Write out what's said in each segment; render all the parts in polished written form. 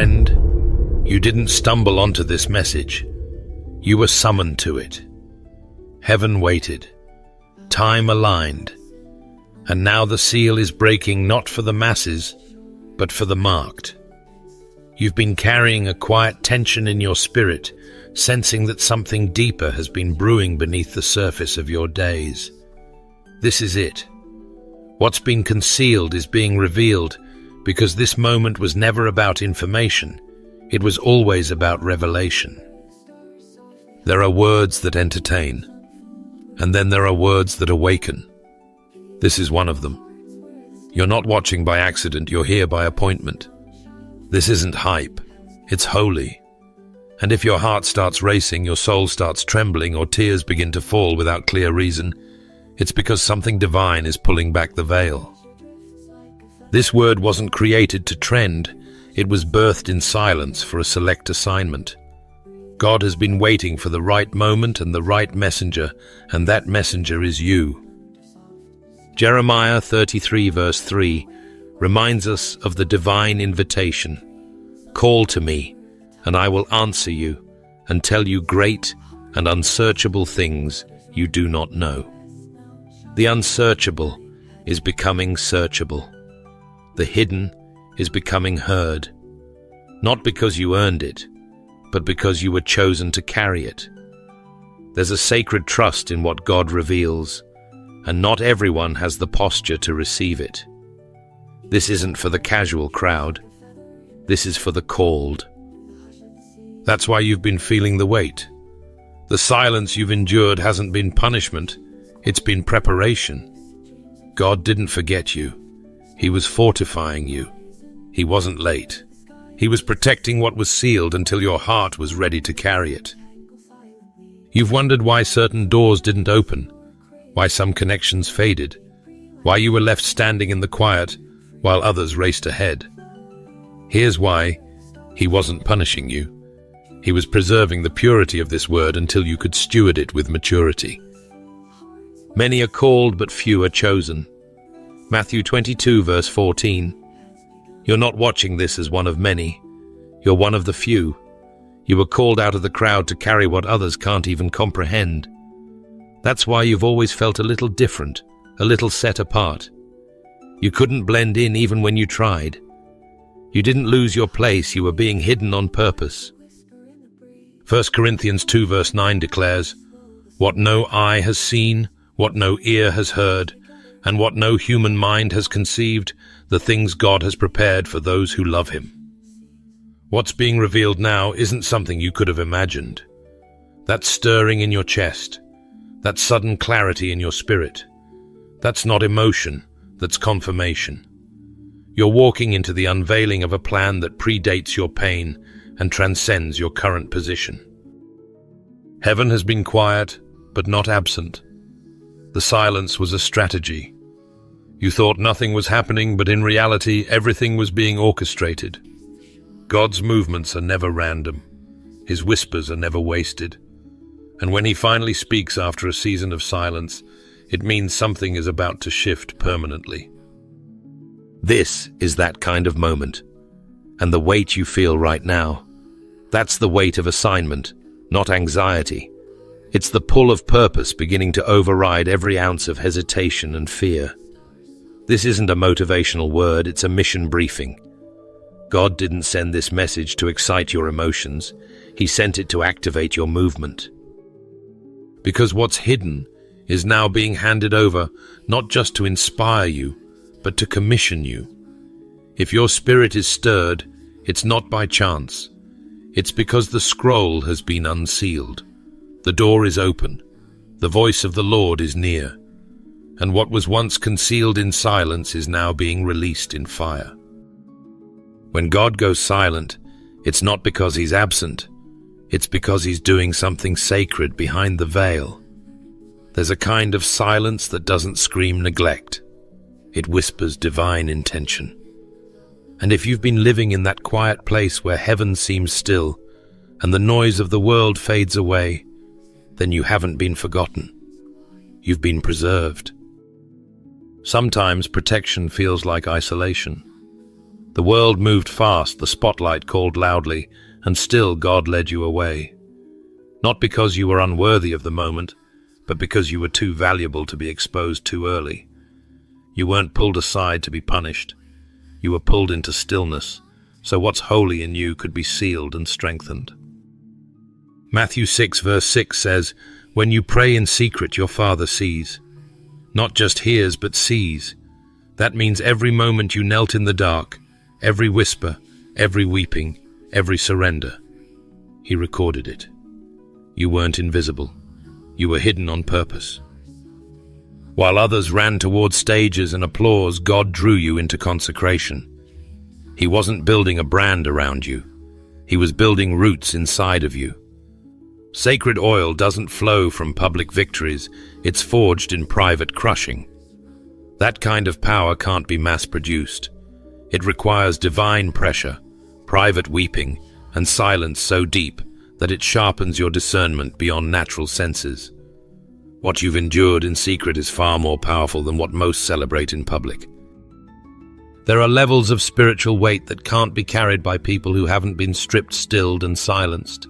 friend, you didn't stumble onto this message. You were summoned to it. Heaven waited. Time aligned. And now the seal is breaking not for the masses, but for the marked. You've been carrying a quiet tension in your spirit, sensing that something deeper has been brewing beneath the surface of your days. This is it. What's been concealed is being revealed, because this moment was never about information. It was always about revelation. There are words that entertain, and then there are words that awaken. This is one of them. You're not watching by accident, you're here by appointment. This isn't hype, it's holy. And if your heart starts racing, your soul starts trembling, or tears begin to fall without clear reason, it's because something divine is pulling back the veil. This word wasn't created to trend, it was birthed in silence for a select assignment. God has been waiting for the right moment and the right messenger, and that messenger is you. Jeremiah 33 verse 3 reminds us of the divine invitation. Call to me, and I will answer you, and tell you great and unsearchable things you do not know. The unsearchable is becoming searchable. The hidden is becoming heard, not because you earned it, but because you were chosen to carry it. There's a sacred trust in what God reveals, and not everyone has the posture to receive it. This isn't for the casual crowd. This is for the called. That's why you've been feeling the weight. The silence you've endured hasn't been punishment, it's been preparation. God didn't forget you. He was fortifying you. He wasn't late. He was protecting what was sealed until your heart was ready to carry it. You've wondered why certain doors didn't open, why some connections faded, why you were left standing in the quiet while others raced ahead. Here's why. He wasn't punishing you. He was preserving the purity of this word until you could steward it with maturity. Many are called, but few are chosen. Matthew 22 verse 14. You're not watching this as one of many. You're one of the few. You were called out of the crowd to carry what others can't even comprehend. That's why you've always felt a little different, a little set apart. You couldn't blend in even when you tried. You didn't lose your place, you were being hidden on purpose. 1 Corinthians 2 verse 9 declares, what no eye has seen, what no ear has heard, and what no human mind has conceived, the things God has prepared for those who love him. What's being revealed now isn't something you could have imagined. That stirring in your chest, that sudden clarity in your spirit, that's not emotion, that's confirmation. You're walking into the unveiling of a plan that predates your pain and transcends your current position. Heaven has been quiet, but not absent. The silence was a strategy. You thought nothing was happening, but in reality, everything was being orchestrated. God's movements are never random. His whispers are never wasted. And when he finally speaks after a season of silence, it means something is about to shift permanently. This is that kind of moment. And the weight you feel right now, that's the weight of assignment, not anxiety. It's the pull of purpose beginning to override every ounce of hesitation and fear. This isn't a motivational word, it's a mission briefing. God didn't send this message to excite your emotions. He sent it to activate your movement. Because what's hidden is now being handed over, not just to inspire you, but to commission you. If your spirit is stirred, it's not by chance. It's because the scroll has been unsealed. The door is open. The voice of the Lord is near. And what was once concealed in silence is now being released in fire. When God goes silent, it's not because he's absent. It's because he's doing something sacred behind the veil. There's a kind of silence that doesn't scream neglect. It whispers divine intention. And if you've been living in that quiet place where heaven seems still and the noise of the world fades away, then you haven't been forgotten. You've been preserved. Sometimes protection feels like isolation. The world moved fast, the spotlight called loudly, and still God led you away. Not because you were unworthy of the moment, but because you were too valuable to be exposed too early. You weren't pulled aside to be punished. You were pulled into stillness, so what's holy in you could be sealed and strengthened. Matthew 6 verse 6 says, "When you pray in secret, your Father sees." Not just hears, but sees. That means every moment you knelt in the dark, every whisper, every weeping, every surrender. He recorded it. You weren't invisible. You were hidden on purpose. While others ran toward stages and applause, God drew you into consecration. He wasn't building a brand around you. He was building roots inside of you. Sacred oil doesn't flow from public victories. It's forged in private crushing. That kind of power can't be mass-produced. It requires divine pressure, private weeping, and silence so deep that it sharpens your discernment beyond natural senses. What you've endured in secret is far more powerful than what most celebrate in public. There are levels of spiritual weight that can't be carried by people who haven't been stripped, stilled, and silenced.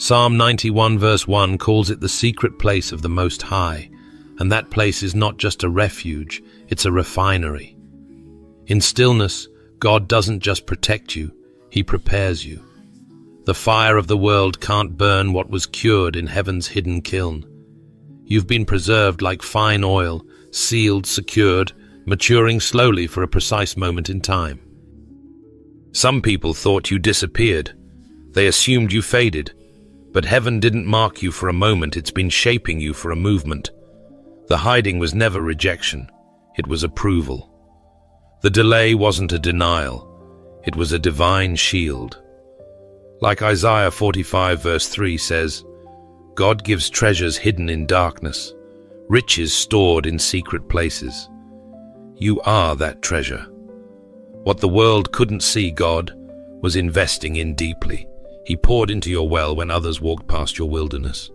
Psalm 91 verse 1 calls it the secret place of the Most High, and that place is not just a refuge, it's a refinery. In stillness, God doesn't just protect you, He prepares you. The fire of the world can't burn what was cured in heaven's hidden kiln. You've been preserved like fine oil, sealed, secured, maturing slowly for a precise moment in time. Some people thought you disappeared. They assumed you faded. But heaven didn't mark you for a moment, it's been shaping you for a movement. The hiding was never rejection, it was approval. The delay wasn't a denial, it was a divine shield. Like Isaiah 45 verse 3 says, God gives treasures hidden in darkness, riches stored in secret places. You are that treasure. What the world couldn't see, God was investing in deeply. He poured into your well when others walked past your wilderness.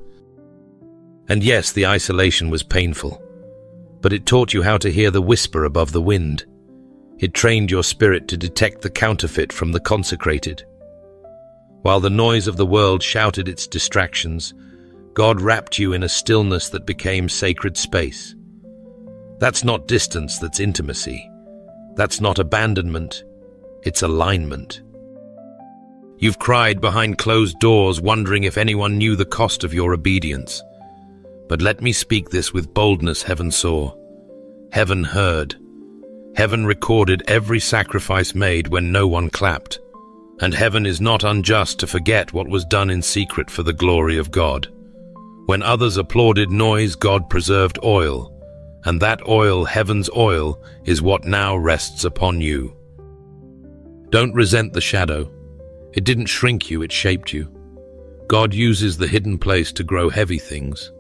And yes, the isolation was painful, but it taught you how to hear the whisper above the wind. It trained your spirit to detect the counterfeit from the consecrated. While the noise of the world shouted its distractions, God wrapped you in a stillness that became sacred space. That's not distance, that's intimacy. That's not abandonment, it's alignment. You've cried behind closed doors, wondering if anyone knew the cost of your obedience. But let me speak this with boldness heaven saw. Heaven heard. Heaven recorded every sacrifice made when no one clapped. And heaven is not unjust to forget what was done in secret for the glory of God. When others applauded noise, God preserved oil. And that oil, heaven's oil, is what now rests upon you. Don't resent the shadow. It didn't shrink you, it shaped you. God uses the hidden place to grow heavy things.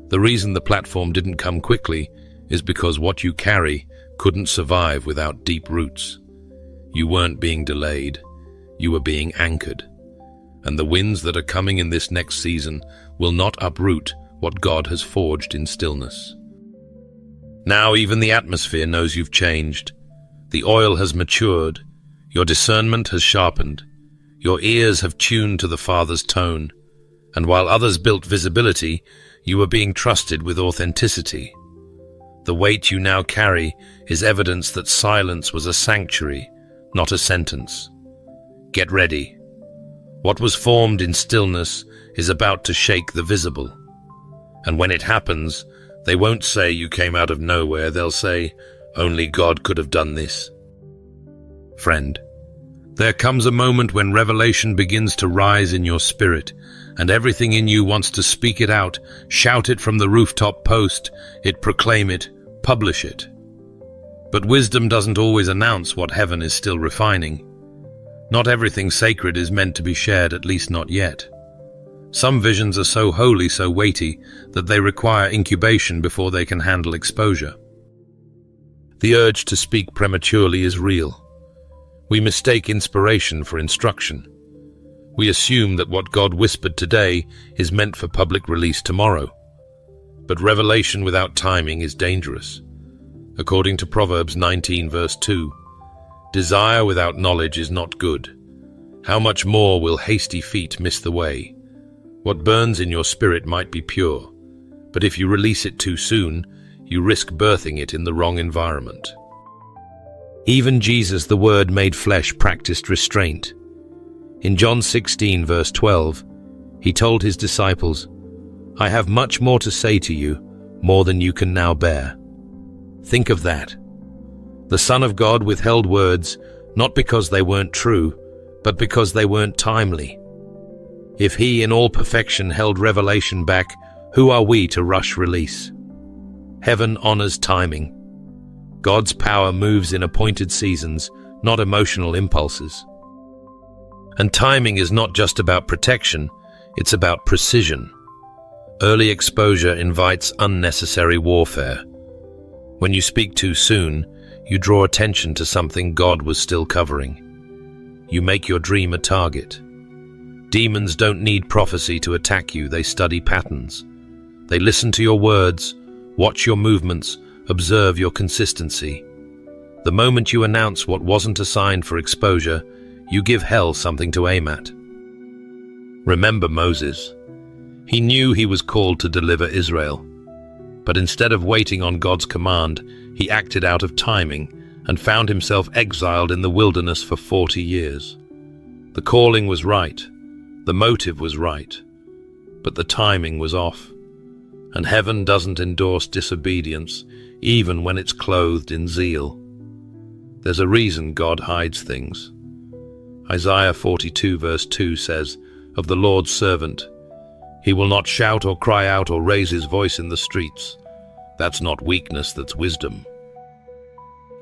The reason the platform didn't come quickly is because what you carry couldn't survive without deep roots. You weren't being delayed, you were being anchored. And the winds that are coming in this next season will not uproot what God has forged in stillness. Now even the atmosphere knows you've changed. The oil has matured, your discernment has sharpened, your ears have tuned to the Father's tone, and while others built visibility, you are being trusted with authenticity. The weight you now carry is evidence that silence was a sanctuary, not a sentence. Get ready. What was formed in stillness is about to shake the visible. And when it happens, they won't say you came out of nowhere, they'll say, only God could have done this. Friend, there comes a moment when revelation begins to rise in your spirit, and everything in you wants to speak it out, shout it from the rooftop, post it, proclaim it, publish it. But wisdom doesn't always announce what heaven is still refining. Not everything sacred is meant to be shared, at least not yet. Some visions are so holy, so weighty, that they require incubation before they can handle exposure. The urge to speak prematurely is real. We mistake inspiration for instruction. We assume that what God whispered today is meant for public release tomorrow. But revelation without timing is dangerous. According to Proverbs 19 verse 2, Desire without knowledge is not good. How much more will hasty feet miss the way? What burns in your spirit might be pure, but if you release it too soon, you risk birthing it in the wrong environment. Even Jesus, the Word made flesh, practiced restraint. In John 16, verse 12, he told his disciples, "I have much more to say to you, more than you can now bear." Think of that. The Son of God withheld words, not because they weren't true, but because they weren't timely. If he, in all perfection, held revelation back, who are we to rush release? Heaven honors timing. God's power moves in appointed seasons, not emotional impulses. And timing is not just about protection, it's about precision. Early exposure invites unnecessary warfare. When you speak too soon, you draw attention to something God was still covering. You make your dream a target. Demons don't need prophecy to attack you, they study patterns. They listen to your words, watch your movements, observe your consistency. The moment you announce what wasn't assigned for exposure, you give hell something to aim at. Remember Moses. He knew he was called to deliver Israel. But instead of waiting on God's command, he acted out of timing and found himself exiled in the wilderness for 40 years. The calling was right, the motive was right, but the timing was off. And heaven doesn't endorse disobedience, even when it's clothed in zeal. There's a reason God hides things. Isaiah 42 verse 2 says, of the Lord's servant, "He will not shout or cry out or raise his voice in the streets." That's not weakness, that's wisdom.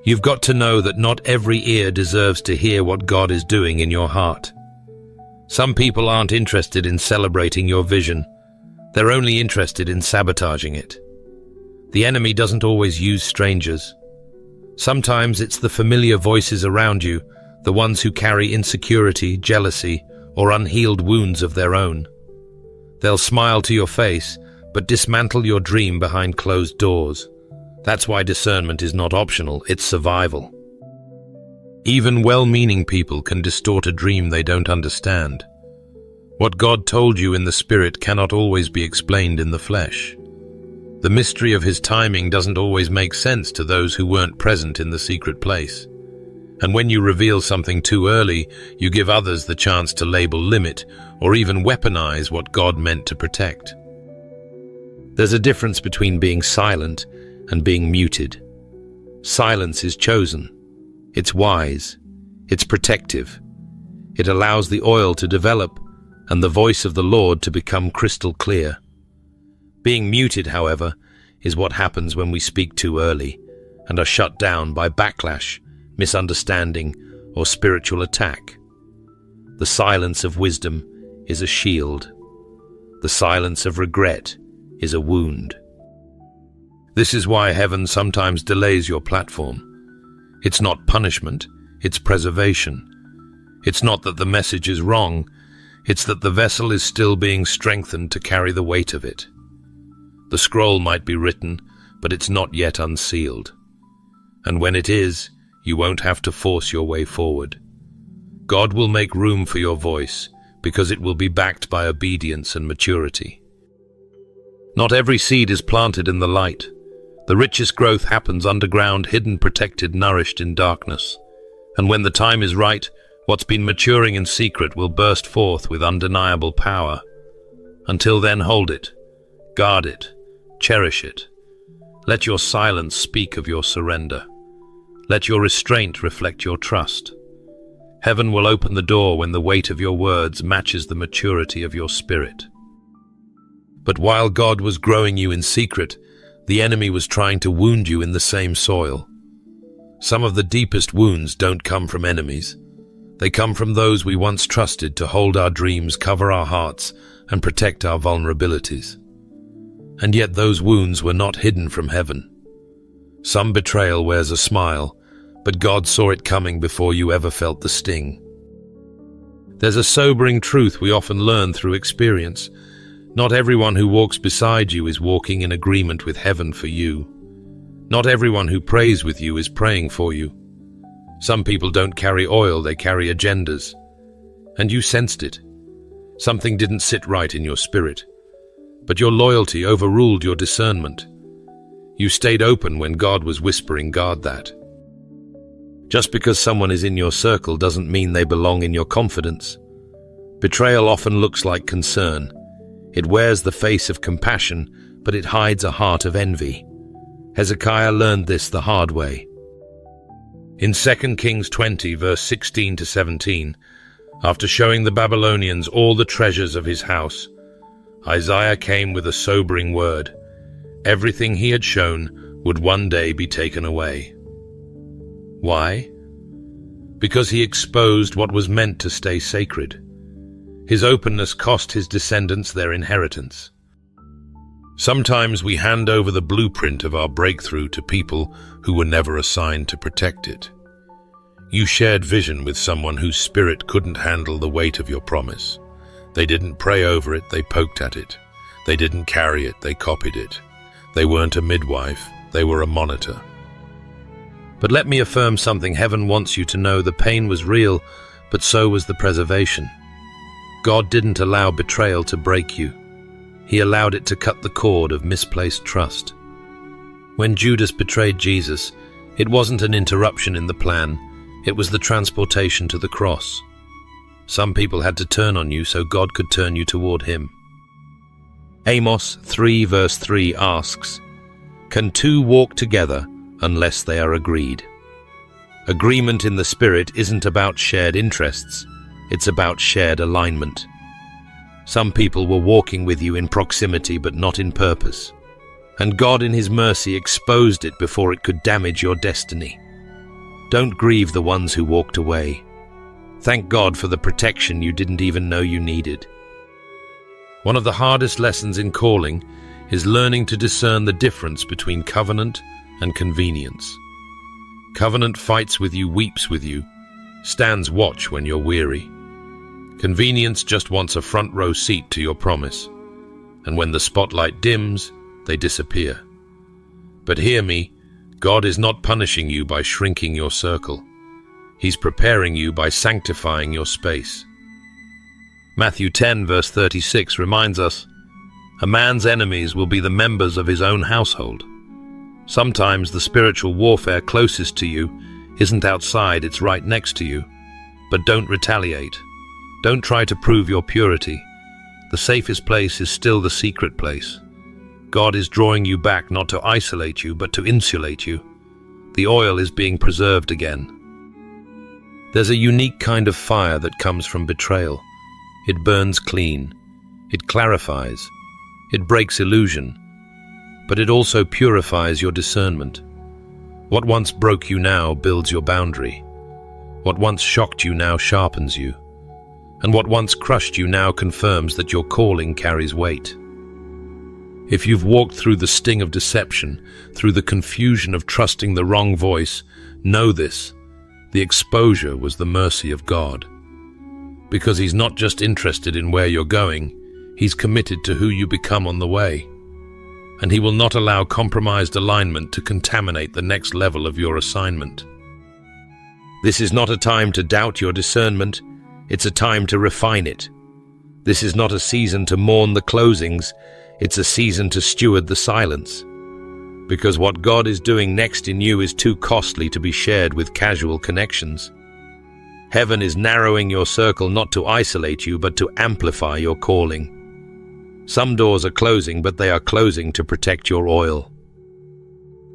You've got to know that not every ear deserves to hear what God is doing in your heart. Some people aren't interested in celebrating your vision. They're only interested in sabotaging it. The enemy doesn't always use strangers. Sometimes it's the familiar voices around you, the ones who carry insecurity, jealousy, or unhealed wounds of their own. They'll smile to your face, but dismantle your dream behind closed doors. That's why discernment is not optional, it's survival. Even well-meaning people can distort a dream they don't understand. What God told you in the spirit cannot always be explained in the flesh. The mystery of his timing doesn't always make sense to those who weren't present in the secret place. And when you reveal something too early, you give others the chance to label, limit, or even weaponize what God meant to protect. There's a difference between being silent and being muted. Silence is chosen. It's wise. It's protective. It allows the oil to develop and the voice of the Lord to become crystal clear. Being muted, however, is what happens when we speak too early and are shut down by backlash, misunderstanding, or spiritual attack. The silence of wisdom is a shield. The silence of regret is a wound. This is why heaven sometimes delays your platform. It's not punishment, it's preservation. It's not that the message is wrong, it's that the vessel is still being strengthened to carry the weight of it. The scroll might be written, but it's not yet unsealed. And when it is, you won't have to force your way forward. God will make room for your voice, because it will be backed by obedience and maturity. Not every seed is planted in the light. The richest growth happens underground, hidden, protected, nourished in darkness. And when the time is right, what's been maturing in secret will burst forth with undeniable power. Until then, hold it, guard it, cherish it. Let your silence speak of your surrender. Let your restraint reflect your trust. Heaven will open the door when the weight of your words matches the maturity of your spirit. But while God was growing you in secret, the enemy was trying to wound you in the same soil. Some of the deepest wounds don't come from enemies. They come from those we once trusted to hold our dreams, cover our hearts, and protect our vulnerabilities. And yet those wounds were not hidden from heaven. Some betrayal wears a smile, but God saw it coming before you ever felt the sting. There's a sobering truth we often learn through experience. Not everyone who walks beside you is walking in agreement with heaven for you. Not everyone who prays with you is praying for you. Some people don't carry oil, they carry agendas. And you sensed it. Something didn't sit right in your spirit. But your loyalty overruled your discernment. You stayed open when God was whispering, guard that. Just because someone is in your circle doesn't mean they belong in your confidence. Betrayal often looks like concern. It wears the face of compassion, but it hides a heart of envy. Hezekiah learned this the hard way. In 2 Kings 20, verse 16 to 17, after showing the Babylonians all the treasures of his house, Isaiah came with a sobering word. Everything he had shown would one day be taken away. Why? Because he exposed what was meant to stay sacred. His openness cost his descendants their inheritance. Sometimes we hand over the blueprint of our breakthrough to people who were never assigned to protect it. You shared vision with someone whose spirit couldn't handle the weight of your promise. They didn't pray over it, they poked at it. They didn't carry it, they copied it. They weren't a midwife, they were a monitor. But let me affirm something. Heaven wants you to know the pain was real, but so was the preservation. God didn't allow betrayal to break you. He allowed it to cut the cord of misplaced trust. When Judas betrayed Jesus, it wasn't an interruption in the plan, it was the transportation to the cross. Some people had to turn on you so God could turn you toward him. Amos 3 verse 3 asks, "Can two walk together unless they are agreed?" Agreement in the Spirit isn't about shared interests, it's about shared alignment. Some people were walking with you in proximity but not in purpose, and God in his mercy exposed it before it could damage your destiny. Don't grieve the ones who walked away. Thank God for the protection you didn't even know you needed. One of the hardest lessons in calling is learning to discern the difference between covenant and convenience. Covenant fights with you, weeps with you, stands watch when you're weary. Convenience just wants a front row seat to your promise, and when the spotlight dims, they disappear. But hear me, God is not punishing you by shrinking your circle. He's preparing you by sanctifying your space. Matthew 10 verse 36 reminds us, "A man's enemies will be the members of his own household." Sometimes the spiritual warfare closest to you isn't outside, it's right next to you. But don't retaliate. Don't try to prove your purity. The safest place is still the secret place. God is drawing you back not to isolate you, but to insulate you. The oil is being preserved again. There's a unique kind of fire that comes from betrayal. It burns clean. It clarifies. It breaks illusion. But it also purifies your discernment. What once broke you now builds your boundary. What once shocked you now sharpens you. And what once crushed you now confirms that your calling carries weight. If you've walked through the sting of deception, through the confusion of trusting the wrong voice, know this: the exposure was the mercy of God. Because he's not just interested in where you're going, he's committed to who you become on the way. And he will not allow compromised alignment to contaminate the next level of your assignment. This is not a time to doubt your discernment, it's a time to refine it. This is not a season to mourn the closings, it's a season to steward the silence. Because what God is doing next in you is too costly to be shared with casual connections. Heaven is narrowing your circle not to isolate you, but to amplify your calling. Some doors are closing, but they are closing to protect your oil.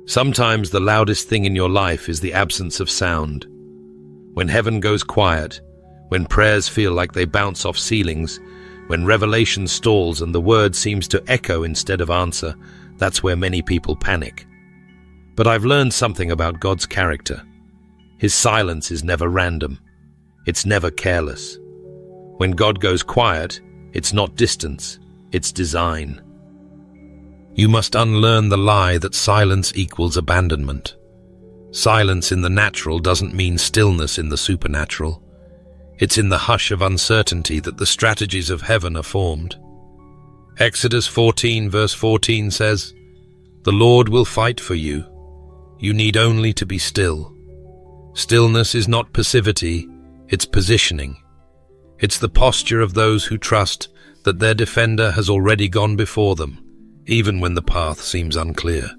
Sometimes the loudest thing in your life is the absence of sound. When heaven goes quiet, when prayers feel like they bounce off ceilings, when revelation stalls and the word seems to echo instead of answer, that's where many people panic. But I've learned something about God's character. His silence is never random. It's never careless. When God goes quiet, it's not distance, it's design. You must unlearn the lie that silence equals abandonment. Silence in the natural doesn't mean stillness in the supernatural. It's in the hush of uncertainty that the strategies of heaven are formed. Exodus 14 verse 14 says, "The Lord will fight for you. You need only to be still." Stillness is not passivity, it's positioning. It's the posture of those who trust that their defender has already gone before them, even when the path seems unclear.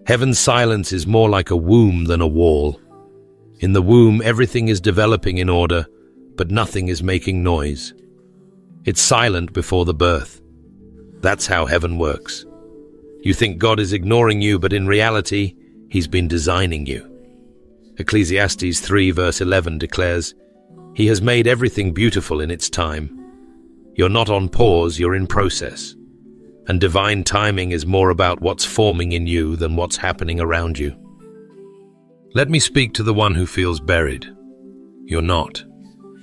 Heaven's silence is more like a womb than a wall. In the womb, everything is developing in order, but nothing is making noise. It's silent before the birth. That's how heaven works. You think God is ignoring you, but in reality, He's been designing you. Ecclesiastes 3 verse 11 declares, "He has made everything beautiful in its time." You're not on pause, you're in process. And divine timing is more about what's forming in you than what's happening around you. Let me speak to the one who feels buried. You're not.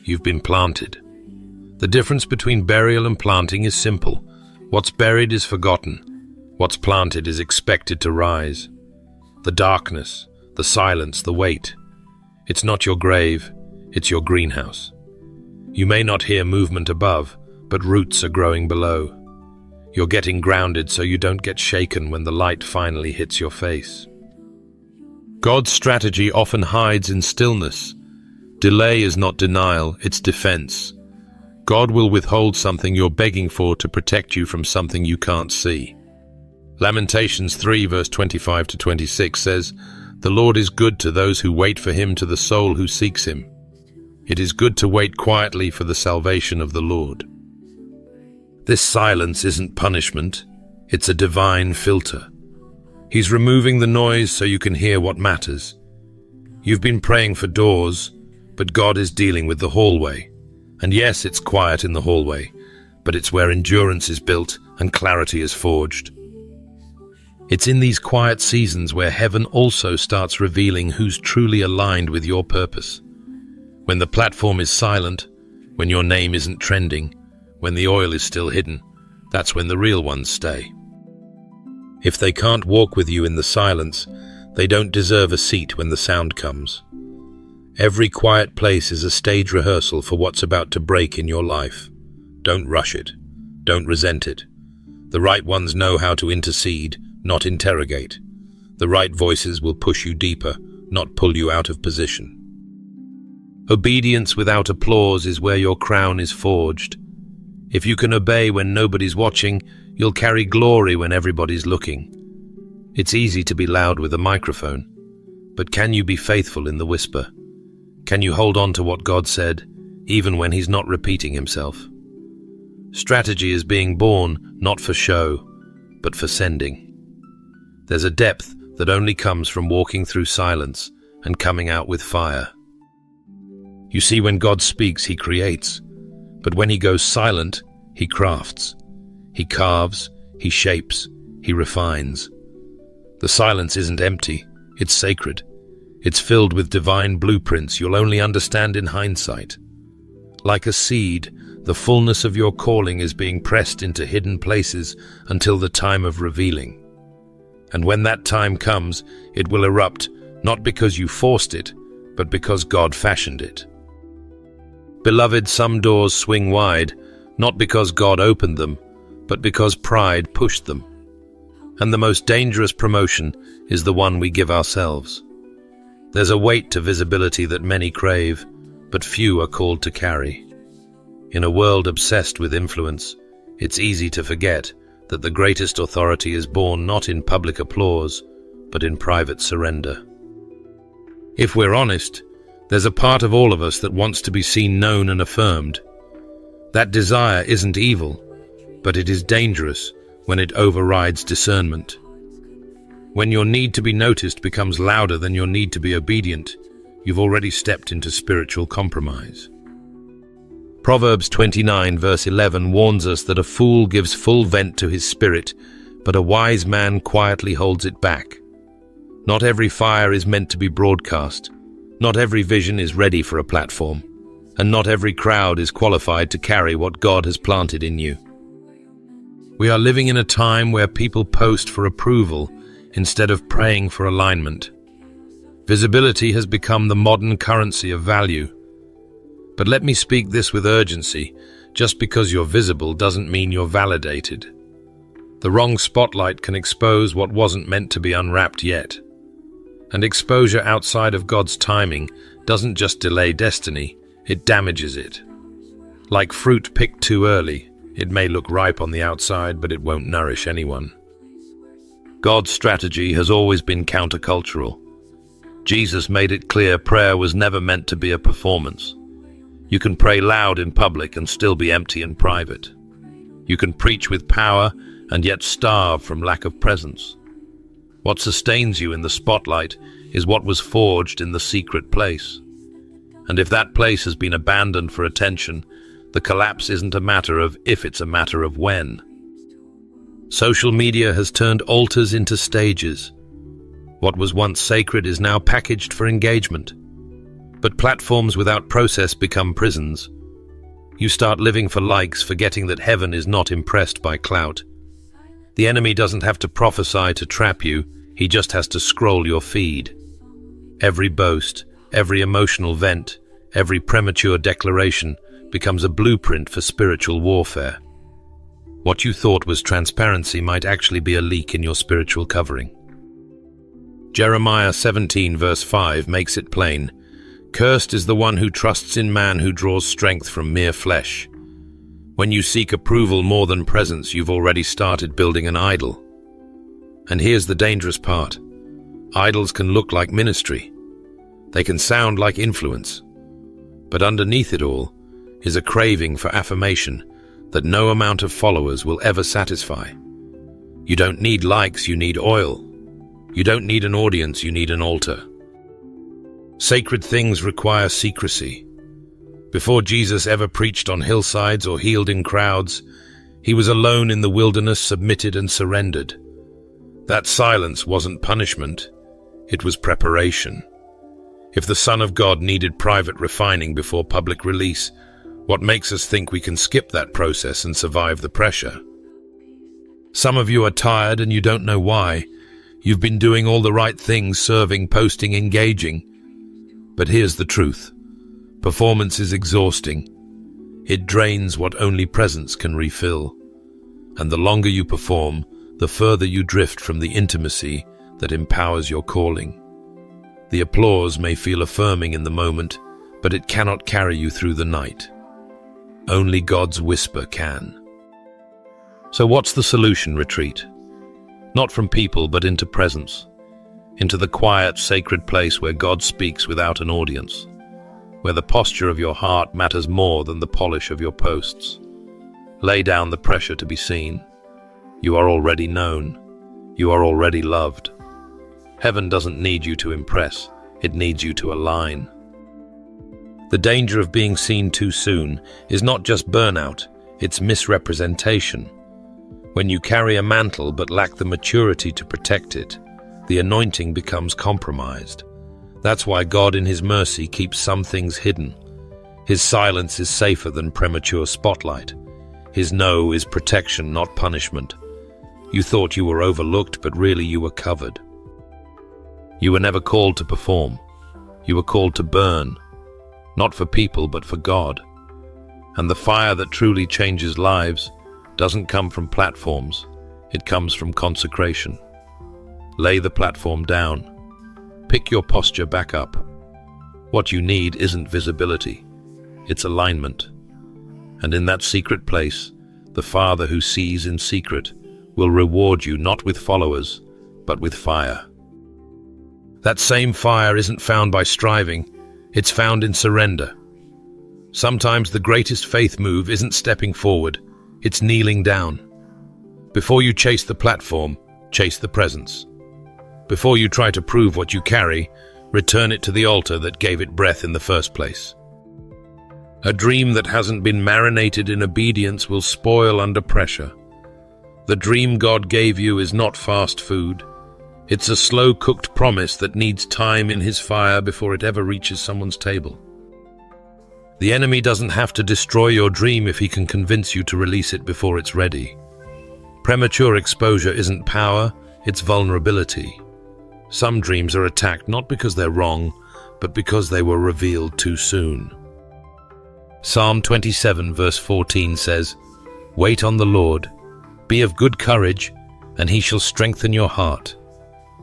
You've been planted. The difference between burial and planting is simple. What's buried is forgotten. What's planted is expected to rise. The darkness, the silence, the weight. It's not your grave, it's your greenhouse. You may not hear movement above, but roots are growing below. You're getting grounded so you don't get shaken when the light finally hits your face. God's strategy often hides in stillness. Delay is not denial, it's defense. God will withhold something you're begging for to protect you from something you can't see. Lamentations 3 verse 25 to 26 says, "The Lord is good to those who wait for Him, to the soul who seeks Him." It is good to wait quietly for the salvation of the Lord. This silence isn't punishment, it's a divine filter. He's removing the noise so you can hear what matters. You've been praying for doors, but God is dealing with the hallway. And yes, it's quiet in the hallway, but it's where endurance is built and clarity is forged. It's in these quiet seasons where heaven also starts revealing who's truly aligned with your purpose. When the platform is silent, when your name isn't trending, when the oil is still hidden, that's when the real ones stay. If they can't walk with you in the silence, they don't deserve a seat when the sound comes. Every quiet place is a stage rehearsal for what's about to break in your life. Don't rush it. Don't resent it. The right ones know how to intercede, not interrogate. The right voices will push you deeper, not pull you out of position. Obedience without applause is where your crown is forged. If you can obey when nobody's watching, you'll carry glory when everybody's looking. It's easy to be loud with a microphone, but can you be faithful in the whisper? Can you hold on to what God said, even when He's not repeating Himself? Strategy is being born, not for show, but for sending. There's a depth that only comes from walking through silence and coming out with fire. You see, when God speaks, He creates. But when He goes silent, He crafts. He carves, He shapes, He refines. The silence isn't empty, it's sacred. It's filled with divine blueprints you'll only understand in hindsight. Like a seed, the fullness of your calling is being pressed into hidden places until the time of revealing. And when that time comes, it will erupt, not because you forced it, but because God fashioned it. Beloved, some doors swing wide, not because God opened them, but because pride pushed them. And the most dangerous promotion is the one we give ourselves. There's a weight to visibility that many crave, but few are called to carry. In a world obsessed with influence, it's easy to forget that the greatest authority is born not in public applause, but in private surrender. If we're honest, there's a part of all of us that wants to be seen, known, and affirmed. That desire isn't evil, but it is dangerous when it overrides discernment. When your need to be noticed becomes louder than your need to be obedient, you've already stepped into spiritual compromise. Proverbs 29 verse 11 warns us that a fool gives full vent to his spirit, but a wise man quietly holds it back. Not every fire is meant to be broadcast. Not every vision is ready for a platform, and not every crowd is qualified to carry what God has planted in you. We are living in a time where people post for approval instead of praying for alignment. Visibility has become the modern currency of value. But let me speak this with urgency. Just because you're visible doesn't mean you're validated. The wrong spotlight can expose what wasn't meant to be unwrapped yet. And exposure outside of God's timing doesn't just delay destiny, it damages it. Like fruit picked too early, it may look ripe on the outside, but it won't nourish anyone. God's strategy has always been countercultural. Jesus made it clear prayer was never meant to be a performance. You can pray loud in public and still be empty in private. You can preach with power and yet starve from lack of presence. What sustains you in the spotlight is what was forged in the secret place. And if that place has been abandoned for attention, the collapse isn't a matter of if, it's a matter of when. Social media has turned altars into stages. What was once sacred is now packaged for engagement. But platforms without process become prisons. You start living for likes, forgetting that heaven is not impressed by clout. The enemy doesn't have to prophesy to trap you, he just has to scroll your feed. Every boast, every emotional vent, every premature declaration becomes a blueprint for spiritual warfare. What you thought was transparency might actually be a leak in your spiritual covering. Jeremiah 17 verse 5 makes it plain. Cursed is the one who trusts in man, who draws strength from mere flesh. When you seek approval more than presence, you've already started building an idol. And here's the dangerous part. Idols can look like ministry. They can sound like influence. But underneath it all is a craving for affirmation that no amount of followers will ever satisfy. You don't need likes, you need oil. You don't need an audience, you need an altar. Sacred things require secrecy. Before Jesus ever preached on hillsides or healed in crowds, he was alone in the wilderness, submitted and surrendered. That silence wasn't punishment, it was preparation. If the Son of God needed private refining before public release, what makes us think we can skip that process and survive the pressure? Some of you are tired and you don't know why. You've been doing all the right things, serving, posting, engaging. But here's the truth. Performance is exhausting. It drains what only presence can refill. And the longer you perform, the further you drift from the intimacy that empowers your calling. The applause may feel affirming in the moment, but it cannot carry you through the night. Only God's whisper can. So what's the solution? Retreat. Not from people, but into presence. Into the quiet, sacred place where God speaks without an audience. Where the posture of your heart matters more than the polish of your posts. Lay down the pressure to be seen. You are already known. You are already loved. Heaven doesn't need you to impress. It needs you to align. The danger of being seen too soon is not just burnout, it's misrepresentation. When you carry a mantle but lack the maturity to protect it, the anointing becomes compromised. That's why God in His mercy keeps some things hidden. His silence is safer than premature spotlight. His no is protection, not punishment. You thought you were overlooked, but really you were covered. You were never called to perform. You were called to burn. Not for people, but for God. And the fire that truly changes lives doesn't come from platforms. It comes from consecration. Lay the platform down. Pick your posture back up. What you need isn't visibility. It's alignment. And in that secret place, the Father who sees in secret will reward you not with followers, but with fire. That same fire isn't found by striving. It's found in surrender. Sometimes the greatest faith move isn't stepping forward, it's kneeling down. Before you chase the platform, chase the presence. Before you try to prove what you carry, return it to the altar that gave it breath in the first place. A dream that hasn't been marinated in obedience will spoil under pressure. The dream God gave you is not fast food. It's a slow-cooked promise that needs time in His fire before it ever reaches someone's table. The enemy doesn't have to destroy your dream if he can convince you to release it before it's ready. Premature exposure isn't power, it's vulnerability. Some dreams are attacked not because they're wrong, but because they were revealed too soon. Psalm 27 verse 14 says, "Wait on the Lord, be of good courage, and He shall strengthen your heart."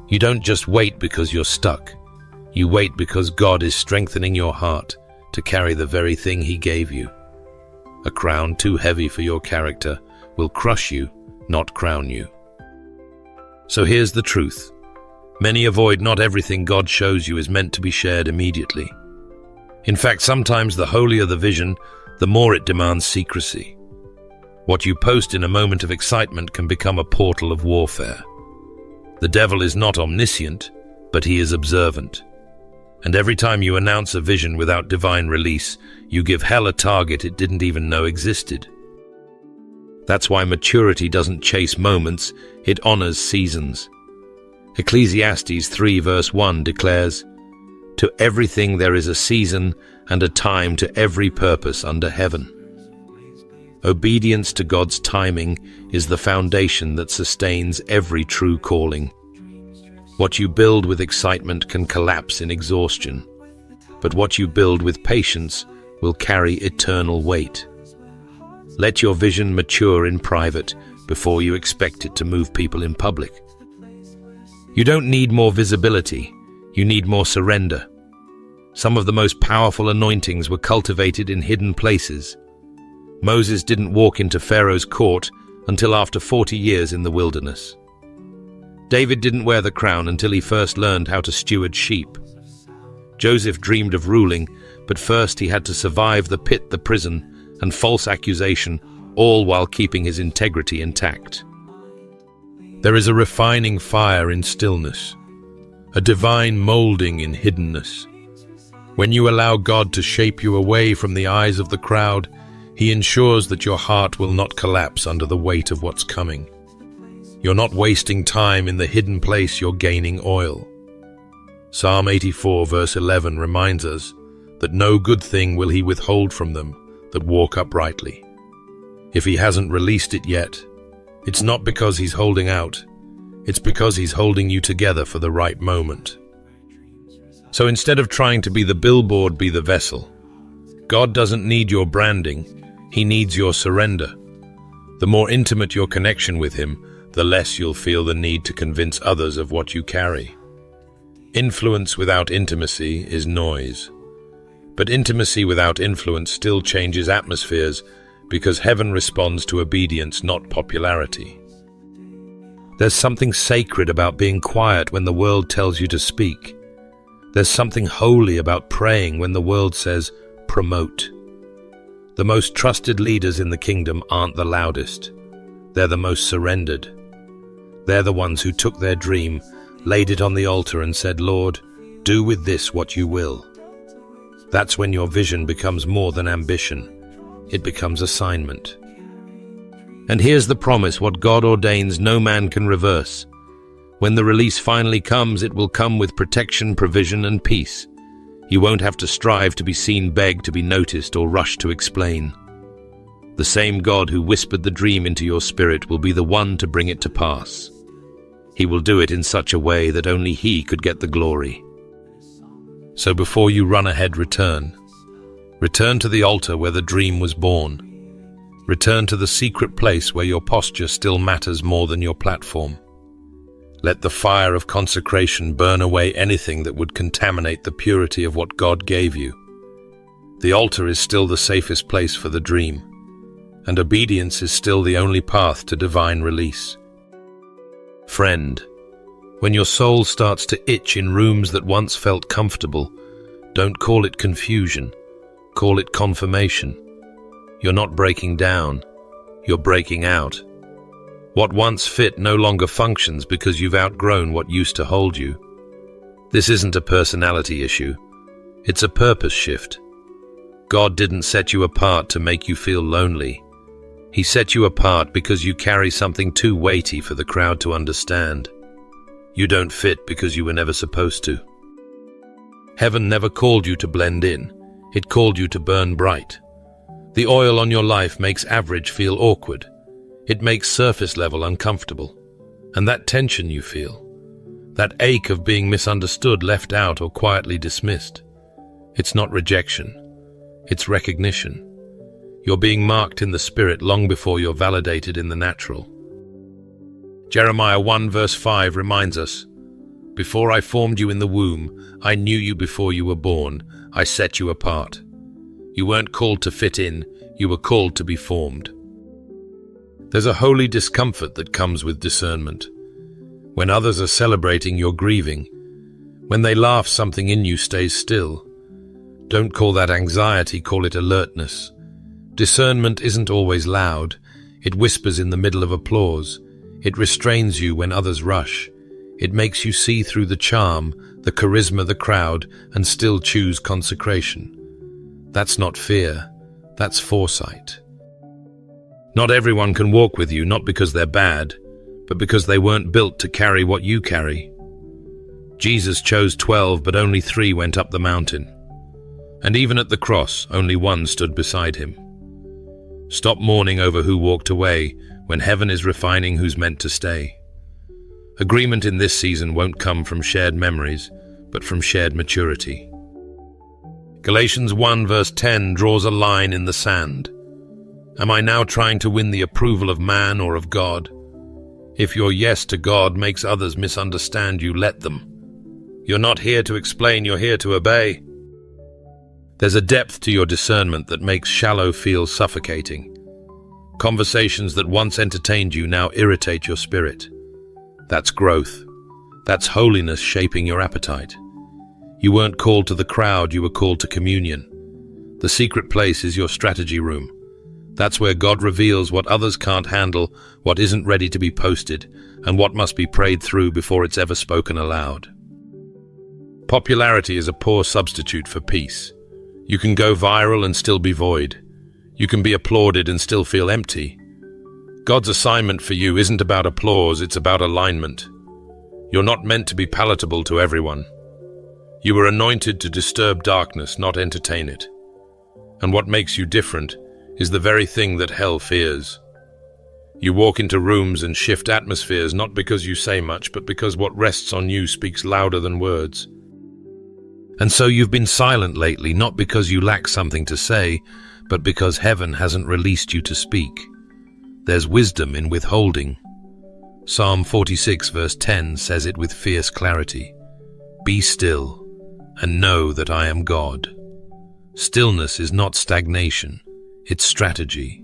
You don't just wait because you're stuck. You wait because God is strengthening your heart to carry the very thing He gave you. A crown too heavy for your character will crush you, not crown you. So here's the truth. Many avoid not everything God shows you is meant to be shared immediately. In fact, sometimes the holier the vision, the more it demands secrecy. What you post in a moment of excitement can become a portal of warfare. The devil is not omniscient, but he is observant. And every time you announce a vision without divine release, you give hell a target it didn't even know existed. That's why maturity doesn't chase moments, it honors seasons. Ecclesiastes 3 verse 1 declares, "To everything there is a season and a time to every purpose under heaven." Obedience to God's timing is the foundation that sustains every true calling. What you build with excitement can collapse in exhaustion, but what you build with patience will carry eternal weight. Let your vision mature in private before you expect it to move people in public. You don't need more visibility, you need more surrender. Some of the most powerful anointings were cultivated in hidden places. Moses didn't walk into Pharaoh's court until after 40 years in the wilderness. David didn't wear the crown until he first learned how to steward sheep. Joseph dreamed of ruling, but first he had to survive the pit, the prison, and false accusation, all while keeping his integrity intact. There is a refining fire in stillness, a divine molding in hiddenness. When you allow God to shape you away from the eyes of the crowd, He ensures that your heart will not collapse under the weight of what's coming. You're not wasting time in the hidden place, you're gaining oil. Psalm 84 verse 11 reminds us that no good thing will He withhold from them that walk uprightly. If He hasn't released it yet, it's not because He's holding out, it's because He's holding you together for the right moment. So instead of trying to be the billboard, be the vessel. God doesn't need your branding, He needs your surrender. The more intimate your connection with Him, the less you'll feel the need to convince others of what you carry. Influence without intimacy is noise. But intimacy without influence still changes atmospheres because heaven responds to obedience, not popularity. There's something sacred about being quiet when the world tells you to speak. There's something holy about praying when the world says, promote. The most trusted leaders in the kingdom aren't the loudest. They're the most surrendered. They're the ones who took their dream, laid it on the altar and said, Lord, do with this what you will. That's when your vision becomes more than ambition. It becomes assignment. And here's the promise, what God ordains, no man can reverse. When the release finally comes, it will come with protection, provision, and peace. You won't have to strive to be seen, beg to be noticed, or rush to explain. The same God who whispered the dream into your spirit will be the one to bring it to pass. He will do it in such a way that only He could get the glory. So before you run ahead, return. Return to the altar where the dream was born. Return to the secret place where your posture still matters more than your platform. Let the fire of consecration burn away anything that would contaminate the purity of what God gave you. The altar is still the safest place for the dream, and obedience is still the only path to divine release. Friend, when your soul starts to itch in rooms that once felt comfortable, don't call it confusion, call it confirmation. You're not breaking down, you're breaking out. What once fit no longer functions because you've outgrown what used to hold you. This isn't a personality issue, it's a purpose shift. God didn't set you apart to make you feel lonely. He set you apart because you carry something too weighty for the crowd to understand. You don't fit because you were never supposed to. Heaven never called you to blend in, it called you to burn bright. The oil on your life makes average feel awkward. It makes surface level uncomfortable. And that tension you feel, that ache of being misunderstood, left out, or quietly dismissed, it's not rejection, it's recognition. You're being marked in the spirit long before you're validated in the natural. Jeremiah 1 verse 5 reminds us, Before I formed you in the womb, I knew you before you were born. I set you apart. You weren't called to fit in, you were called to be formed. There's a holy discomfort that comes with discernment. When others are celebrating, you're grieving. When they laugh, something in you stays still. Don't call that anxiety, call it alertness. Discernment isn't always loud. It whispers in the middle of applause. It restrains you when others rush. It makes you see through the charm, the charisma of the crowd, and still choose consecration. That's not fear, that's foresight. Not everyone can walk with you, not because they're bad, but because they weren't built to carry what you carry. Jesus chose 12, but only 3 went up the mountain. And even at the cross, only 1 stood beside him. Stop mourning over who walked away, when heaven is refining who's meant to stay. Agreement in this season won't come from shared memories, but from shared maturity. Galatians 1 verse 10 draws a line in the sand. Am I now trying to win the approval of man or of God? If your yes to God makes others misunderstand you, let them. You're not here to explain, you're here to obey. There's a depth to your discernment that makes shallow feel suffocating. Conversations that once entertained you now irritate your spirit. That's growth. That's holiness shaping your appetite. You weren't called to the crowd, you were called to communion. The secret place is your strategy room. That's where God reveals what others can't handle, what isn't ready to be posted, and what must be prayed through before it's ever spoken aloud. Popularity is a poor substitute for peace. You can go viral and still be void. You can be applauded and still feel empty. God's assignment for you isn't about applause, it's about alignment. You're not meant to be palatable to everyone. You were anointed to disturb darkness, not entertain it. And what makes you different is the very thing that hell fears. You walk into rooms and shift atmospheres not because you say much, but because what rests on you speaks louder than words. And so you've been silent lately, not because you lack something to say, but because heaven hasn't released you to speak. There's wisdom in withholding. Psalm 46 verse 10 says it with fierce clarity. Be still and know that I am God. Stillness is not stagnation, it's strategy.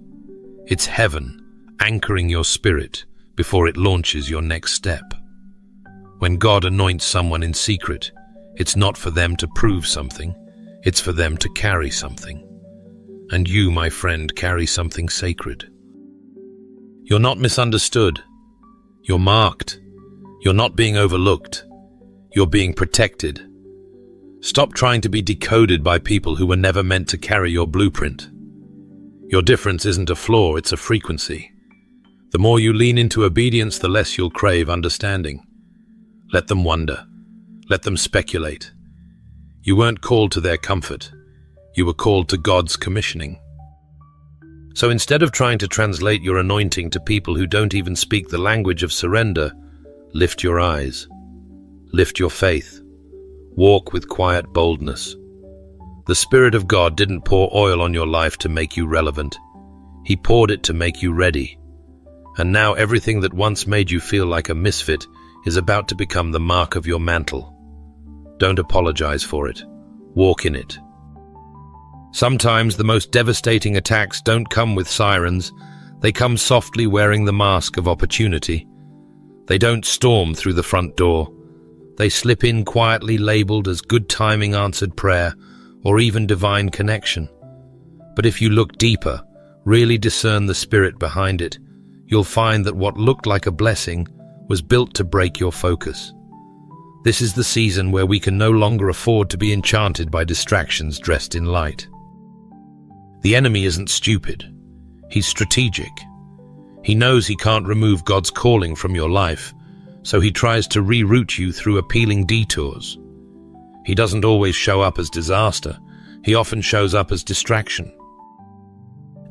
It's heaven anchoring your spirit before it launches your next step. When God anoints someone in secret, it's not for them to prove something, it's for them to carry something. And you, my friend, carry something sacred. You're not misunderstood. You're marked. You're not being overlooked. You're being protected. Stop trying to be decoded by people who were never meant to carry your blueprint. Your difference isn't a flaw, it's a frequency. The more you lean into obedience, the less you'll crave understanding. Let them wonder. Let them speculate. You weren't called to their comfort. You were called to God's commissioning. So instead of trying to translate your anointing to people who don't even speak the language of surrender, lift your eyes. Lift your faith. Walk with quiet boldness. The Spirit of God didn't pour oil on your life to make you relevant. He poured it to make you ready. And now everything that once made you feel like a misfit is about to become the mark of your mantle. Don't apologize for it. Walk in it. Sometimes the most devastating attacks don't come with sirens. They come softly wearing the mask of opportunity. They don't storm through the front door. They slip in quietly, labeled as good timing, answered prayer, or even divine connection. But if you look deeper, really discern the spirit behind it, you'll find that what looked like a blessing was built to break your focus. This is the season where we can no longer afford to be enchanted by distractions dressed in light. The enemy isn't stupid. He's strategic. He knows he can't remove God's calling from your life, so he tries to reroute you through appealing detours. He doesn't always show up as disaster. He often shows up as distraction.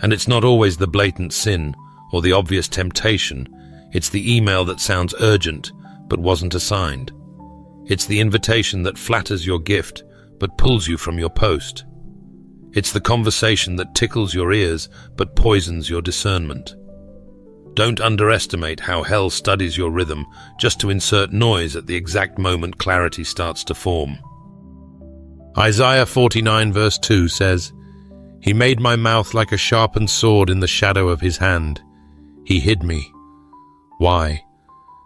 And it's not always the blatant sin or the obvious temptation. It's the email that sounds urgent but wasn't assigned. It's the invitation that flatters your gift but pulls you from your post. It's the conversation that tickles your ears but poisons your discernment. Don't underestimate how hell studies your rhythm just to insert noise at the exact moment clarity starts to form. Isaiah 49 verse 2 says, "He made my mouth like a sharpened sword in the shadow of his hand. He hid me." Why?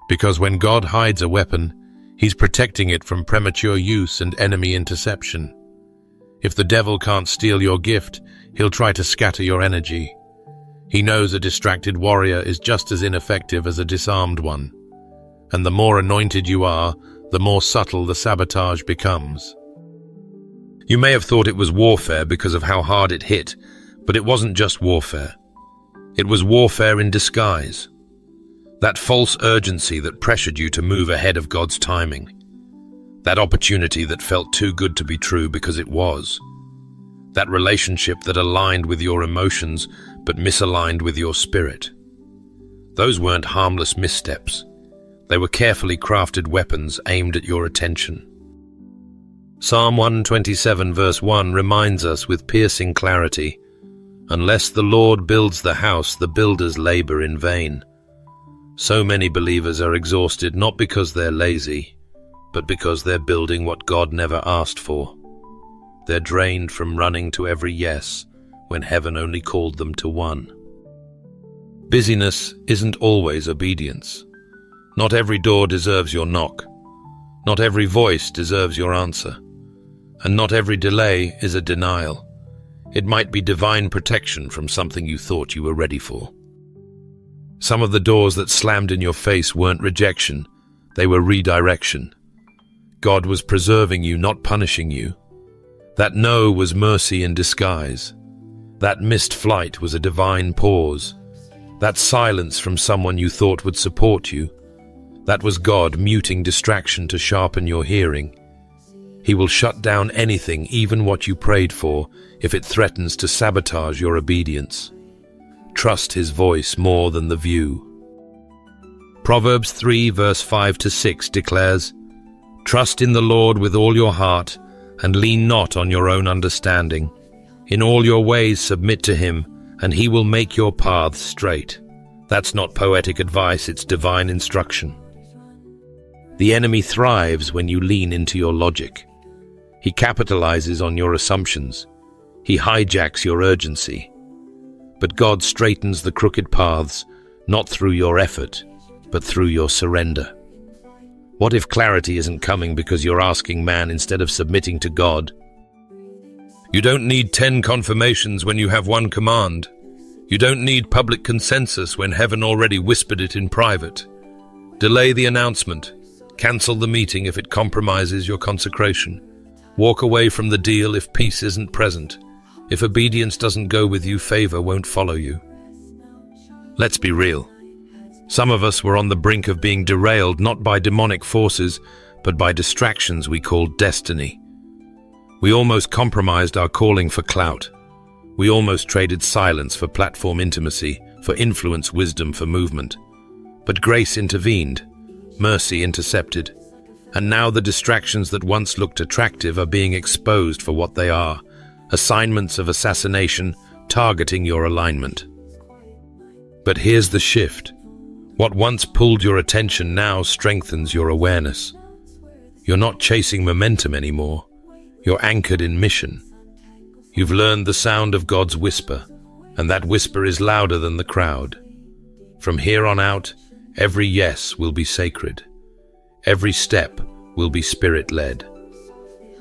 Because when God hides a weapon, he's protecting it from premature use and enemy interception. If the devil can't steal your gift, he'll try to scatter your energy. He knows a distracted warrior is just as ineffective as a disarmed one. And the more anointed you are, the more subtle the sabotage becomes. You may have thought it was warfare because of how hard it hit, but it wasn't just warfare. It was warfare in disguise. That false urgency that pressured you to move ahead of God's timing. That opportunity that felt too good to be true because it was. That relationship that aligned with your emotions but misaligned with your spirit. Those weren't harmless missteps. They were carefully crafted weapons aimed at your attention. Psalm 127 verse 1 reminds us with piercing clarity, "Unless the Lord builds the house, the builders labor in vain." So many believers are exhausted not because they're lazy, but because they're building what God never asked for. They're drained from running to every yes when heaven only called them to one. Busyness isn't always obedience. Not every door deserves your knock. Not every voice deserves your answer. And not every delay is a denial. It might be divine protection from something you thought you were ready for. Some of the doors that slammed in your face weren't rejection, they were redirection. God was preserving you, not punishing you. That no was mercy in disguise. That missed flight was a divine pause. That silence from someone you thought would support you, that was God muting distraction to sharpen your hearing. He will shut down anything, even what you prayed for, if it threatens to sabotage your obedience. Trust his voice more than the view. Proverbs 3 verse 5 to 6 declares, "Trust in the Lord with all your heart, and lean not on your own understanding. In all your ways submit to him, and he will make your paths straight." That's not poetic advice, it's divine instruction. The enemy thrives when you lean into your logic. He capitalizes on your assumptions. He hijacks your urgency. But God straightens the crooked paths, not through your effort, but through your surrender. What if clarity isn't coming because you're asking man instead of submitting to God? You don't need 10 confirmations when you have one command. You don't need public consensus when heaven already whispered it in private. Delay the announcement. Cancel the meeting if it compromises your consecration. Walk away from the deal if peace isn't present. If obedience doesn't go with you, favor won't follow you. Let's be real. Some of us were on the brink of being derailed not by demonic forces, but by distractions we called destiny. We almost compromised our calling for clout. We almost traded silence for platform intimacy, for influence, wisdom for movement. But grace intervened, mercy intercepted, and now the distractions that once looked attractive are being exposed for what they are, assignments of assassination targeting your alignment. But here's the shift. What once pulled your attention now strengthens your awareness. You're not chasing momentum anymore. You're anchored in mission. You've learned the sound of God's whisper, and that whisper is louder than the crowd. From here on out, every yes will be sacred. Every step will be spirit-led.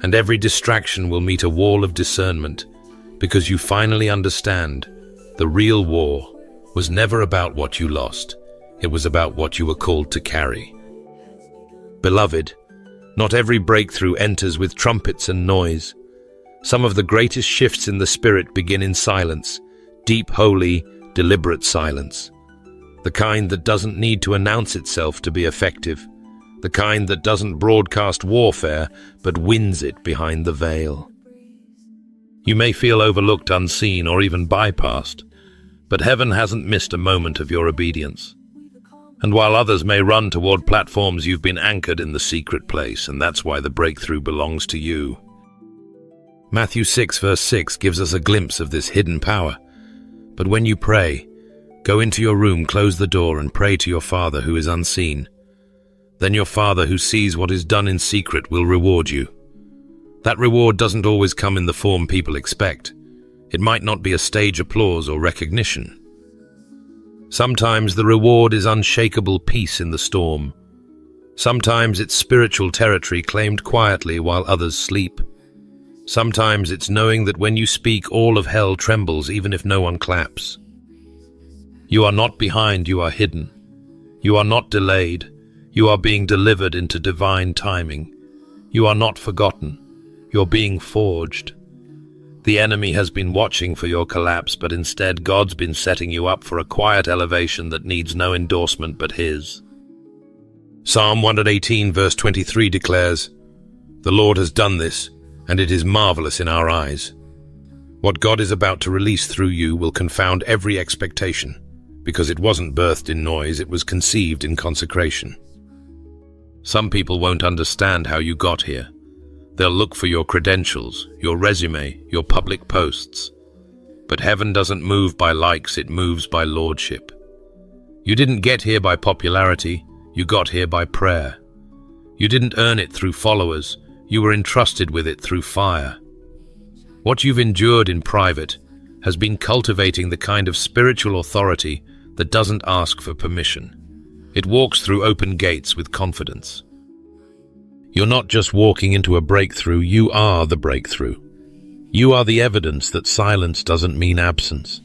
And every distraction will meet a wall of discernment, because you finally understand the real war was never about what you lost. It was about what you were called to carry. Beloved, not every breakthrough enters with trumpets and noise. Some of the greatest shifts in the spirit begin in silence, deep, holy, deliberate silence. The kind that doesn't need to announce itself to be effective. The kind that doesn't broadcast warfare, but wins it behind the veil. You may feel overlooked, unseen, or even bypassed, but heaven hasn't missed a moment of your obedience. And while others may run toward platforms, you've been anchored in the secret place, and that's why the breakthrough belongs to you. Matthew 6 verse 6 gives us a glimpse of this hidden power. But when you pray, Go into your room, close the door, and pray to your Father who is unseen. Then your Father who sees what is done in secret will reward you. That reward doesn't always come in the form people expect. It might not be a stage applause or recognition. Sometimes the reward is unshakable peace in the storm. Sometimes it's spiritual territory claimed quietly while others sleep. Sometimes it's knowing that when you speak, all of hell trembles even if no one claps. You are not behind, you are hidden. You are not delayed. You are being delivered into divine timing. You are not forgotten. You're being forged. The enemy has been watching for your collapse, but instead God's been setting you up for a quiet elevation that needs no endorsement but His. Psalm 118 verse 23 declares, "The Lord has done this, and it is marvelous in our eyes." What God is about to release through you will confound every expectation, because it wasn't birthed in noise, it was conceived in consecration. Some people won't understand how you got here. They'll look for your credentials, your resume, your public posts. But heaven doesn't move by likes, it moves by lordship. You didn't get here by popularity, you got here by prayer. You didn't earn it through followers, you were entrusted with it through fire. What you've endured in private has been cultivating the kind of spiritual authority that doesn't ask for permission. It walks through open gates with confidence. You're not just walking into a breakthrough, you are the breakthrough. You are the evidence that silence doesn't mean absence,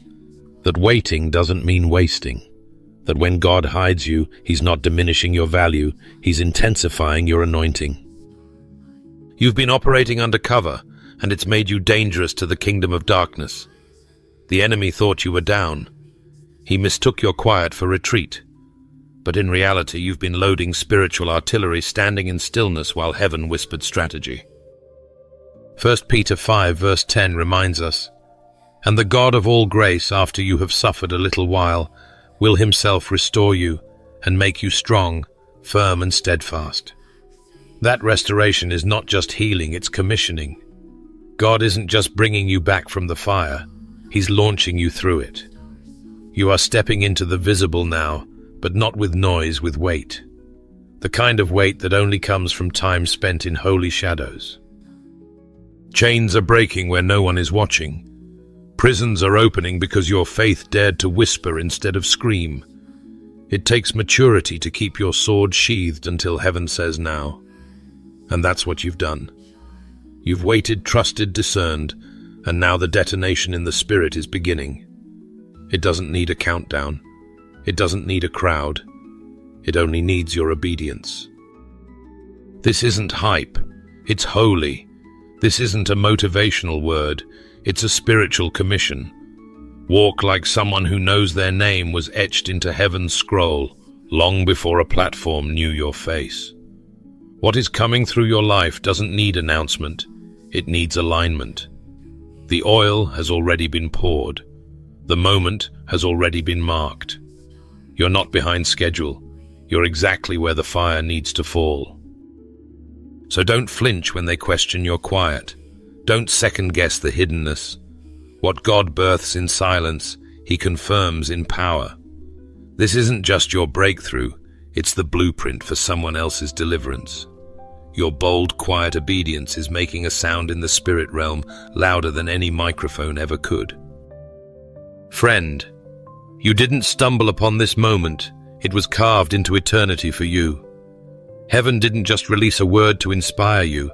that waiting doesn't mean wasting, that when God hides you, He's not diminishing your value, He's intensifying your anointing. You've been operating undercover, and it's made you dangerous to the kingdom of darkness. The enemy thought you were down. He mistook your quiet for retreat. But in reality, you've been loading spiritual artillery, standing in stillness while heaven whispered strategy. 1 Peter 5 verse 10 reminds us, "And the God of all grace, after you have suffered a little while, will Himself restore you and make you strong, firm and steadfast." That restoration is not just healing, it's commissioning. God isn't just bringing you back from the fire, He's launching you through it. You are stepping into the visible now, but not with noise, with weight. The kind of weight that only comes from time spent in holy shadows. Chains are breaking where no one is watching. Prisons are opening because your faith dared to whisper instead of scream. It takes maturity to keep your sword sheathed until heaven says now. And that's what you've done. You've waited, trusted, discerned, and now the detonation in the spirit is beginning. It doesn't need a countdown. It doesn't need a crowd. It only needs your obedience. This isn't hype. It's holy. This isn't a motivational word. It's a spiritual commission. Walk like someone who knows their name was etched into heaven's scroll long before a platform knew your face. What is coming through your life doesn't need announcement. It needs alignment. The oil has already been poured. The moment has already been marked. You're not behind schedule. You're exactly where the fire needs to fall. So don't flinch when they question your quiet. Don't second-guess the hiddenness. What God births in silence, He confirms in power. This isn't just your breakthrough, it's the blueprint for someone else's deliverance. Your bold, quiet obedience is making a sound in the spirit realm louder than any microphone ever could. Friend, you didn't stumble upon this moment, it was carved into eternity for you. Heaven didn't just release a word to inspire you,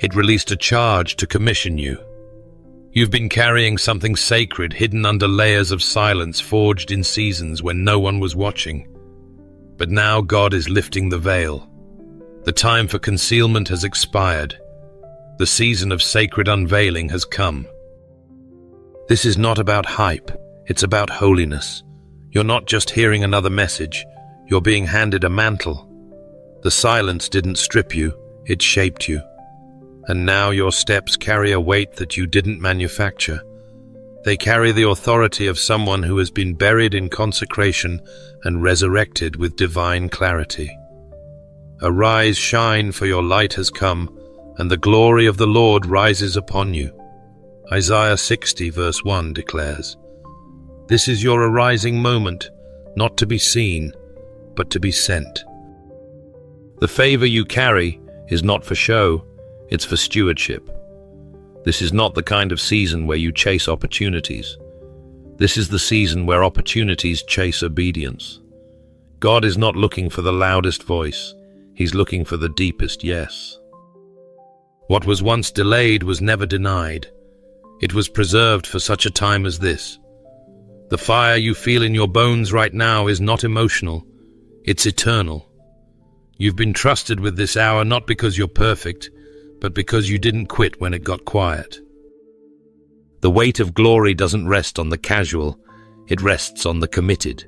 it released a charge to commission you. You've been carrying something sacred hidden under layers of silence forged in seasons when no one was watching. But now God is lifting the veil. The time for concealment has expired. The season of sacred unveiling has come. This is not about hype, it's about holiness. You're not just hearing another message, you're being handed a mantle. The silence didn't strip you, it shaped you. And now your steps carry a weight that you didn't manufacture. They carry the authority of someone who has been buried in consecration and resurrected with divine clarity. Arise, shine, for your light has come, and the glory of the Lord rises upon you. Isaiah 60 verse 1 declares, This is your arising moment, not to be seen, but to be sent. The favor you carry is not for show, it's for stewardship. This is not the kind of season where you chase opportunities. This is the season where opportunities chase obedience. God is not looking for the loudest voice, He's looking for the deepest yes. What was once delayed was never denied. It was preserved for such a time as this. The fire you feel in your bones right now is not emotional, it's eternal. You've been trusted with this hour not because you're perfect, but because you didn't quit when it got quiet. The weight of glory doesn't rest on the casual, it rests on the committed.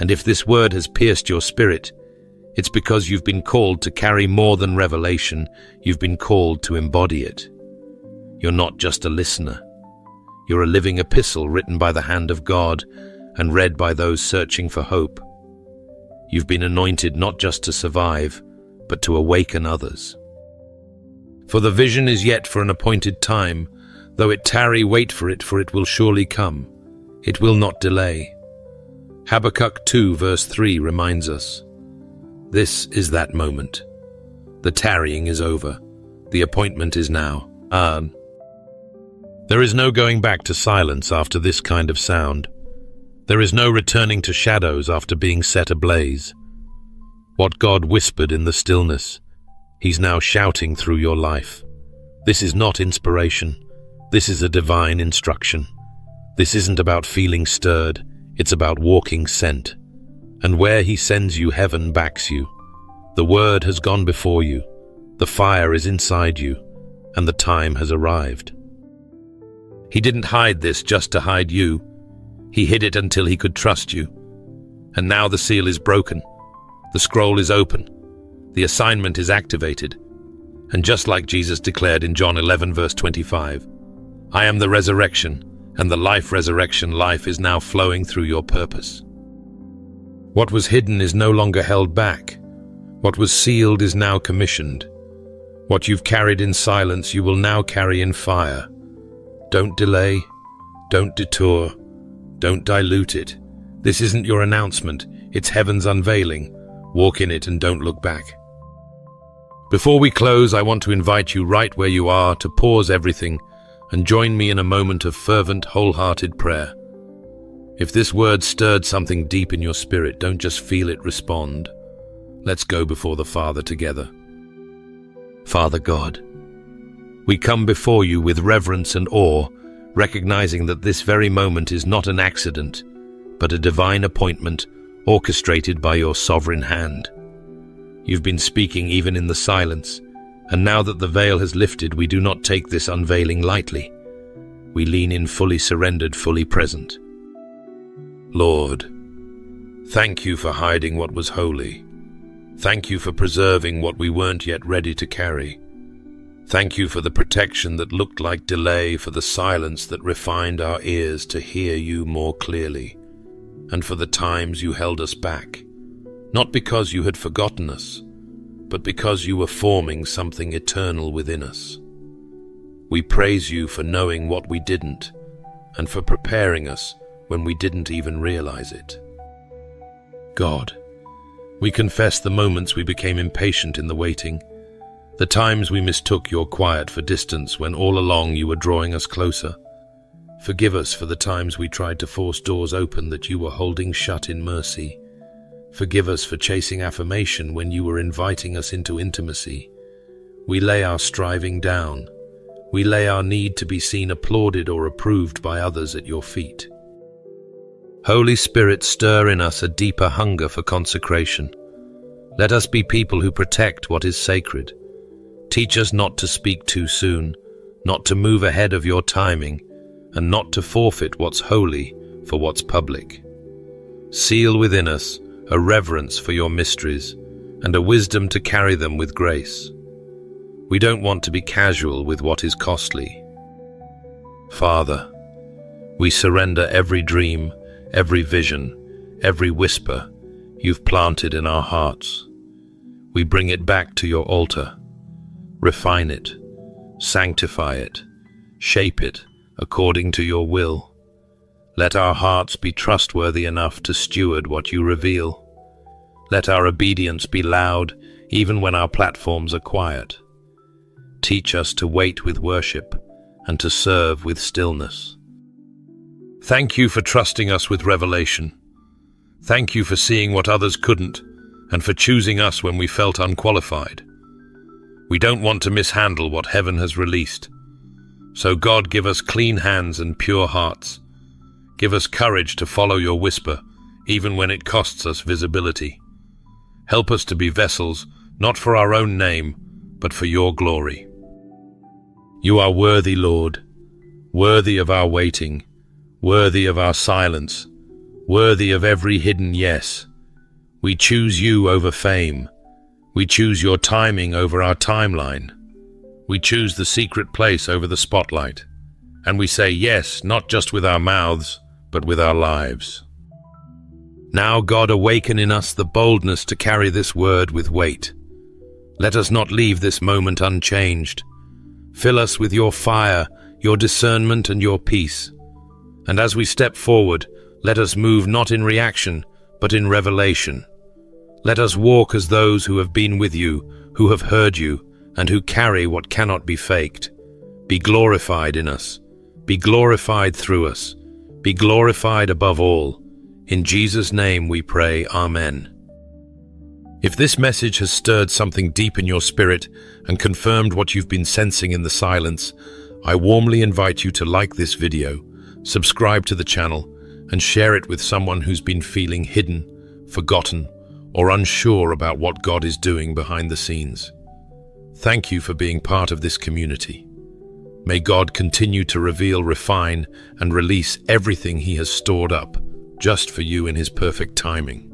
And if this word has pierced your spirit, it's because you've been called to carry more than revelation, you've been called to embody it. You're not just a listener. You're a living epistle written by the hand of God and read by those searching for hope. You've been anointed not just to survive, but to awaken others. For the vision is yet for an appointed time. Though it tarry, wait for it will surely come. It will not delay. Habakkuk 2 verse 3 reminds us, this is that moment. The tarrying is over. The appointment is now. There is no going back to silence after this kind of sound. There is no returning to shadows after being set ablaze. What God whispered in the stillness, He's now shouting through your life. This is not inspiration. This is a divine instruction. This isn't about feeling stirred. It's about walking sent. And where He sends you, heaven backs you. The word has gone before you. The fire is inside you. And the time has arrived. He didn't hide this just to hide you. He hid it until He could trust you. And now the seal is broken. The scroll is open. The assignment is activated. And just like Jesus declared in John 11 verse 25, I am the resurrection, and the resurrection life is now flowing through your purpose. What was hidden is no longer held back. What was sealed is now commissioned. What you've carried in silence, you will now carry in fire. Don't delay. Don't detour. Don't dilute it. This isn't your announcement. It's heaven's unveiling. Walk in it and don't look back. Before we close, I want to invite you right where you are to pause everything and join me in a moment of fervent, wholehearted prayer. If this word stirred something deep in your spirit, don't just feel it, respond. Let's go before the Father together. Father God, we come before you with reverence and awe, recognizing that this very moment is not an accident, but a divine appointment orchestrated by your sovereign hand. You've been speaking even in the silence, and now that the veil has lifted, we do not take this unveiling lightly. We lean in fully surrendered, fully present. Lord, thank you for hiding what was holy. Thank you for preserving what we weren't yet ready to carry. Thank you for the protection that looked like delay, for the silence that refined our ears to hear you more clearly, and for the times you held us back, not because you had forgotten us, but because you were forming something eternal within us. We praise you for knowing what we didn't, and for preparing us when we didn't even realize it. God, we confess the moments we became impatient in the waiting, the times we mistook your quiet for distance when all along you were drawing us closer. Forgive us for the times we tried to force doors open that you were holding shut in mercy. Forgive us for chasing affirmation when you were inviting us into intimacy. We lay our striving down. We lay our need to be seen applauded or approved by others at your feet. Holy Spirit, stir in us a deeper hunger for consecration. Let us be people who protect what is sacred. Teach us not to speak too soon, not to move ahead of your timing, and not to forfeit what's holy for what's public. Seal within us a reverence for your mysteries and a wisdom to carry them with grace. We don't want to be casual with what is costly. Father, we surrender every dream, every vision, every whisper you've planted in our hearts. We bring it back to your altar. Refine it, sanctify it, shape it according to your will. Let our hearts be trustworthy enough to steward what you reveal. Let our obedience be loud, even when our platforms are quiet. Teach us to wait with worship and to serve with stillness. Thank you for trusting us with revelation. Thank you for seeing what others couldn't, and for choosing us when we felt unqualified. We don't want to mishandle what heaven has released. So God, give us clean hands and pure hearts. Give us courage to follow your whisper, even when it costs us visibility. Help us to be vessels, not for our own name, but for your glory. You are worthy, Lord, worthy of our waiting, worthy of our silence, worthy of every hidden yes. We choose you over fame. We choose your timing over our timeline. We choose the secret place over the spotlight. And we say yes, not just with our mouths, but with our lives. Now, God, awaken in us the boldness to carry this word with weight. Let us not leave this moment unchanged. Fill us with your fire, your discernment, and your peace. And as we step forward, let us move not in reaction, but in revelation. Let us walk as those who have been with you, who have heard you, and who carry what cannot be faked. Be glorified in us. Be glorified through us. Be glorified above all. In Jesus' name we pray, Amen. If this message has stirred something deep in your spirit and confirmed what you've been sensing in the silence, I warmly invite you to like this video, subscribe to the channel, and share it with someone who's been feeling hidden, forgotten, or unsure about what God is doing behind the scenes. Thank you for being part of this community. May God continue to reveal, refine, and release everything He has stored up just for you in His perfect timing.